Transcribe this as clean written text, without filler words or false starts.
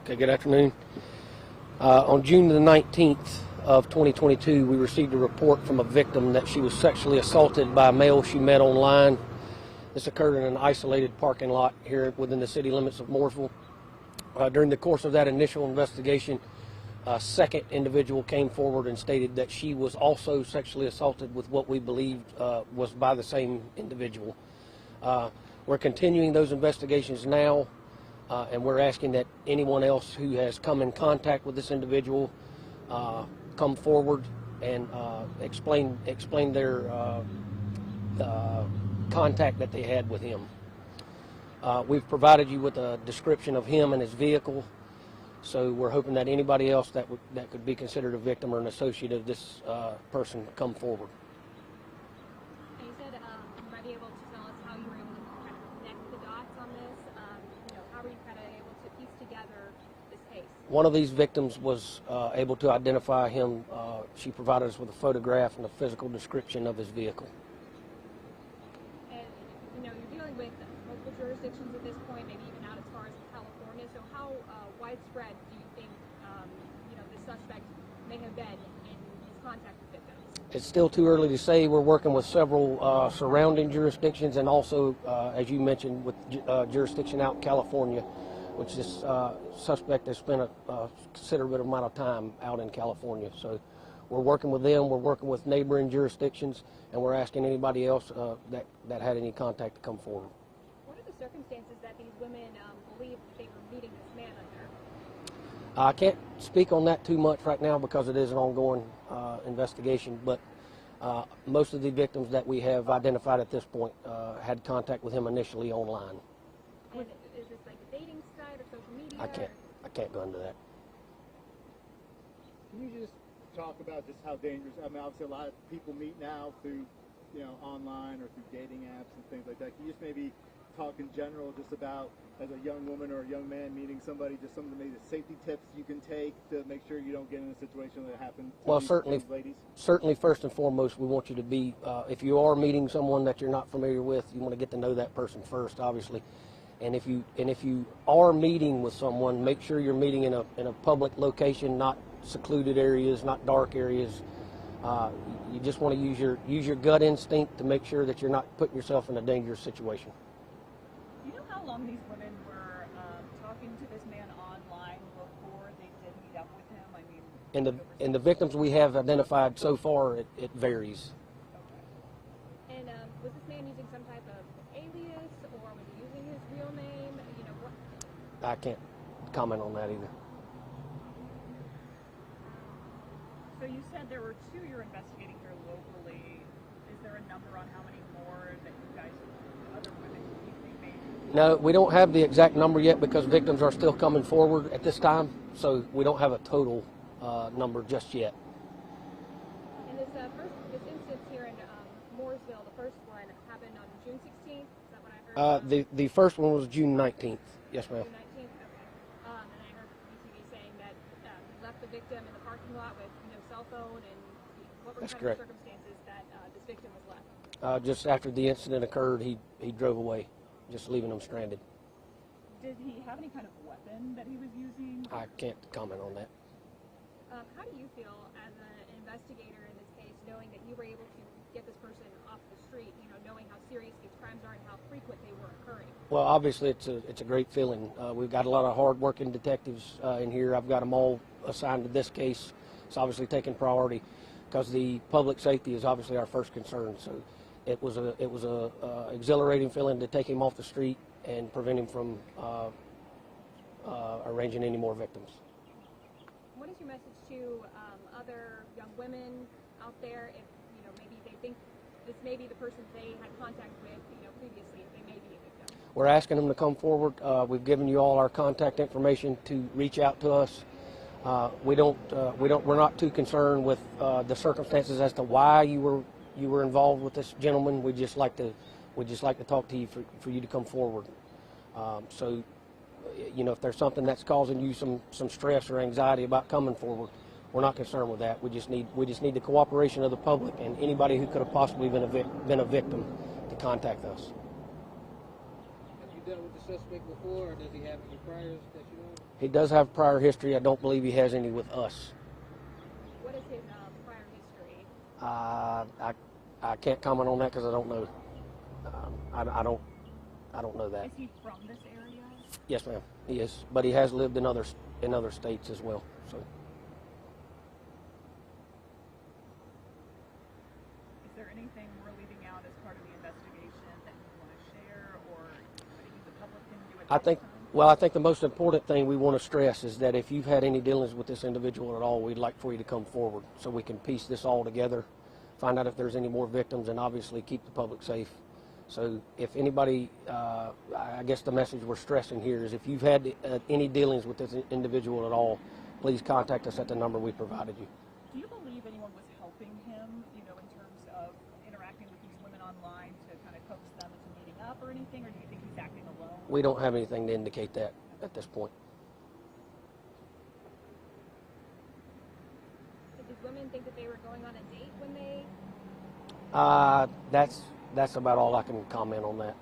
Okay, good afternoon. On June the 19th of 2022, we received a report from a victim that she was sexually assaulted by a male she met online. This occurred in an isolated parking lot here within the city limits of Mooresville. During the course of that initial investigation, a second individual came forward and stated that she was also sexually assaulted with what we believed was by the same individual. We're continuing those investigations now. And we're asking that anyone else who has come in contact with this individual come forward and explain their contact that they had with him. We've provided you with a description of him and his vehicle, so we're hoping that anybody else that could be considered a victim or an associate of this person come forward. And you said you might be able to tell us how you were able to kind of connect the dots on this. How were you kind of able to piece together this case? One of these victims was able to identify him. She provided us with a photograph and a physical description of his vehicle. And you're dealing with multiple jurisdictions at this point, maybe even out as far as California. So how widespread do you think the suspect may have been in his contact with victims? It's still too early to say. We're working with several surrounding jurisdictions and also, as you mentioned, with jurisdiction out in California, which this suspect has spent a considerable amount of time out in California. So we're working with them, we're working with neighboring jurisdictions, and we're asking anybody else that had any contact to come forward. What are the circumstances that these women believe that they were meeting this man under? I can't speak on that too much right now because it is an ongoing investigation, but most of the victims that we have identified at this point had contact with him initially online. And is this like a dating site or social media? I can't go into that. Can you just talk about just how dangerous? I mean, obviously a lot of people meet now through, online or through dating apps and things like that. Can you just maybe talk in general just about, as a young woman or a young man meeting somebody, just some of the maybe the safety tips you can take to make sure you don't get in a situation that happened to these ladies? Certainly, first and foremost, we want you to be, if you are meeting someone that you're not familiar with, you want to get to know that person first, obviously. And if you are meeting with someone, make sure you're meeting in a public location, not secluded areas, not dark areas. You just want to use your gut instinct to make sure that you're not putting yourself in a dangerous situation. Do you know how long these women were talking to this man online before they did meet up with him? I mean, in the victims we have identified so far, it varies. Okay. And was this man using some type of alias, or was he using his real name? What? I can't comment on that either. So you said there were two you're investigating here locally. Is there a number on how many more that you guys, other women, you think maybe? No, we don't have the exact number yet because victims are still coming forward at this time, so we don't have a total number just yet. And this instance here in Mooresville, the first one happened on June 16th. Is that what I heard? The first one was June 19th. Yes, ma'am. June 19th. Okay. And I heard BTV saying that he left the victim in the parking lot with no cell phone, and what were That's kind correct. of the circumstances that this victim was left? Just after the incident occurred, he drove away, just leaving them stranded. Did he have any kind of weapon that he was using? I can't comment on that. How do you feel as an investigator in this case, knowing that you were able to get this person off the street, knowing how serious these crimes are and how frequent they were occurring? Well, obviously, it's a great feeling. We've got a lot of hard-working detectives in here. I've got them all assigned to this case. It's obviously taking priority because the public safety is obviously our first concern. So it was a exhilarating feeling to take him off the street and prevent him from arranging any more victims. What is your message to other young women out there if maybe they think this may be the person they had contact with previously, if they may be a victim? We're asking them to come forward. We've given you all our contact information to reach out to us. We're not too concerned with the circumstances as to why you were involved with this gentleman. We just like to talk to you for you to come forward. So, if there's something that's causing you some stress or anxiety about coming forward, we're not concerned with that. We just need the cooperation of the public and anybody who could have possibly been a victim to contact us. Have you dealt with the suspect before, or does he have any priors that you know? He does have prior history. I don't believe he has any with us. What is his prior history? I can't comment on that because I don't know. I don't know that. Is he from this area? Yes, ma'am. He is, but he has lived in other states as well. So. Is there anything we're leaving out as part of the investigation that you want to share, or anything the public can do at this time? Well, I think the most important thing we want to stress is that if you've had any dealings with this individual at all, we'd like for you to come forward so we can piece this all together, find out if there's any more victims, and obviously keep the public safe. So if anybody, I guess the message we're stressing here is if you've had any dealings with this individual at all, please contact us at the number we provided you. Do you believe anyone was helping him, in terms of interacting with these women online to kind of coax them into meeting up or anything, or do you think he's acting alone? We don't have anything to indicate that at this point. Did these women think that they were going on a date when they? That's about all I can comment on that.